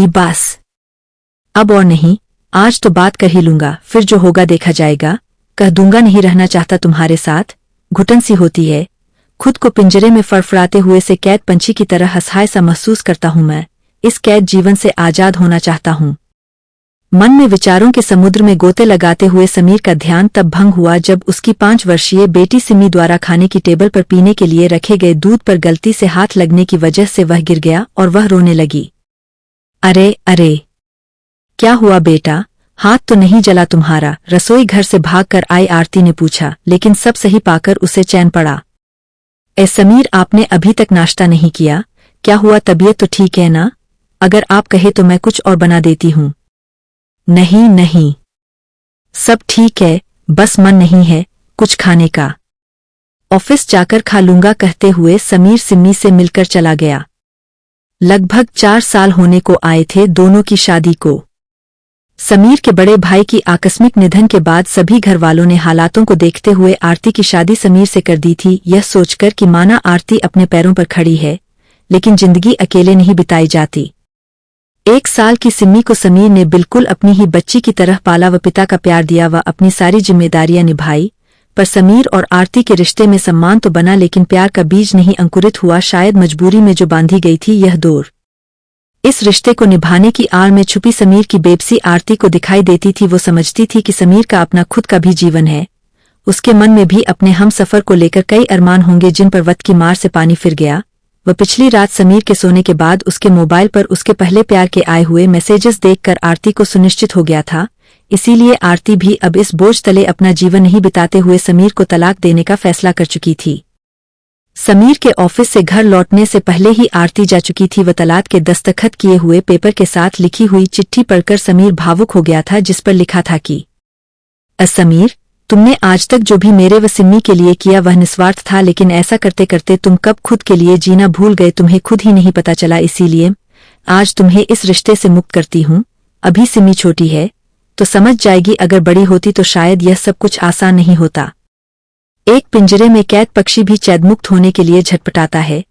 बस अब और नहीं, आज तो बात कर ही लूंगा, फिर जो होगा देखा जाएगा। कह दूंगा नहीं रहना चाहता तुम्हारे साथ। घुटन सी होती है, खुद को पिंजरे में फड़फड़ाते हुए से कैद पंछी की तरह हंसाए सा महसूस करता हूं। मैं इस कैद जीवन से आजाद होना चाहता हूं। मन में विचारों के समुद्र में गोते लगाते हुए समीर का ध्यान तब भंग हुआ जब उसकी 5 वर्षीय बेटी सिमी द्वारा खाने की टेबल पर पीने के लिए रखे गए दूध पर गलती से हाथ लगने की वजह से वह गिर गया और वह रोने लगी। अरे अरे, क्या हुआ बेटा, हाथ तो नहीं जला तुम्हारा? रसोई घर से भागकर आई आरती ने पूछा, लेकिन सब सही पाकर उसे चैन पड़ा। ए समीर, आपने अभी तक नाश्ता नहीं किया? क्या हुआ, तबीयत तो ठीक है ना? अगर आप कहे तो मैं कुछ और बना देती हूँ। नहीं नहीं, सब ठीक है, बस मन नहीं है कुछ खाने का। ऑफिस जाकर खा लूंगा कहते हुए समीर सिम्मी से मिलकर चला गया। लगभग 4 साल होने को आए थे दोनों की शादी को। समीर के बड़े भाई की आकस्मिक निधन के बाद सभी घर वालों ने हालातों को देखते हुए आरती की शादी समीर से कर दी थी, यह सोचकर कि माना आरती अपने पैरों पर खड़ी है, लेकिन जिंदगी अकेले नहीं बिताई जाती। 1 साल की सिम्मी को समीर ने बिल्कुल अपनी ही बच्ची की तरह पाला व पिता का प्यार दिया व अपनी सारी जिम्मेदारियां निभाई। पर समीर और आरती के रिश्ते में सम्मान तो बना, लेकिन प्यार का बीज नहीं अंकुरित हुआ। शायद मजबूरी में जो बांधी गई थी यह डोर। इस रिश्ते को निभाने की आड़ में छुपी समीर की बेबसी आरती को दिखाई देती थी। वो समझती थी कि समीर का अपना खुद का भी जीवन है, उसके मन में भी अपने हम सफर को लेकर कई अरमान होंगे जिन पर वक्त की मार से पानी फिर गया। वह पिछली रात समीर के सोने के बाद उसके मोबाइल पर उसके पहले प्यार के आए हुए मैसेजेस देखकर आरती को सुनिश्चित हो गया था। इसीलिए आरती भी अब इस बोझ तले अपना जीवन नहीं बिताते हुए समीर को तलाक देने का फैसला कर चुकी थी। समीर के ऑफिस से घर लौटने से पहले ही आरती जा चुकी थी। वह तलाक के दस्तखत किए हुए पेपर के साथ लिखी हुई चिट्ठी पढ़कर समीर भावुक हो गया था, जिस पर लिखा था कि समीर, तुमने आज तक जो भी मेरे व सिम्मी के लिए किया वह निस्वार्थ था, लेकिन ऐसा करते करते तुम कब खुद के लिए जीना भूल गए तुम्हें खुद ही नहीं पता चला। इसीलिए आज तुम्हें इस रिश्ते से मुक्त करती हूँ। अभी सिम्मी छोटी है तो समझ जाएगी, अगर बड़ी होती तो शायद यह सब कुछ आसान नहीं होता। एक पिंजरे में कैद पक्षी भी कैदमुक्त होने के लिए झटपटाता है,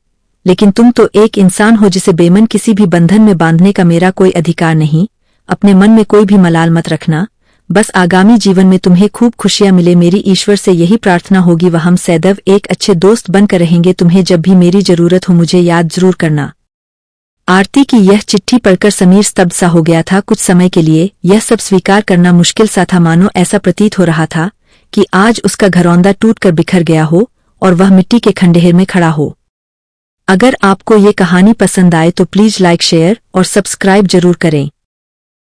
लेकिन तुम तो एक इंसान हो जिसे बेमन किसी भी बंधन में बांधने का मेरा कोई अधिकार नहीं। अपने मन में कोई भी मलाल मत रखना, बस आगामी जीवन में तुम्हें खूब खुशियां मिले। मेरी ईश्वर से यही प्रार्थना होगी, वह हम सदैव एक अच्छे दोस्त बनकर रहेंगे। तुम्हें जब भी मेरी जरूरत हो मुझे याद जरूर करना। आरती की यह चिट्ठी पढ़कर समीर स्तब्ध सा हो गया था। कुछ समय के लिए यह सब स्वीकार करना मुश्किल सा था, मानो ऐसा प्रतीत हो रहा था कि आज उसका घरौंदा टूटकर बिखर गया हो और वह मिट्टी के खंडहर में खड़ा हो। अगर आपको ये कहानी पसंद आए तो प्लीज लाइक, शेयर और सब्सक्राइब जरूर करें।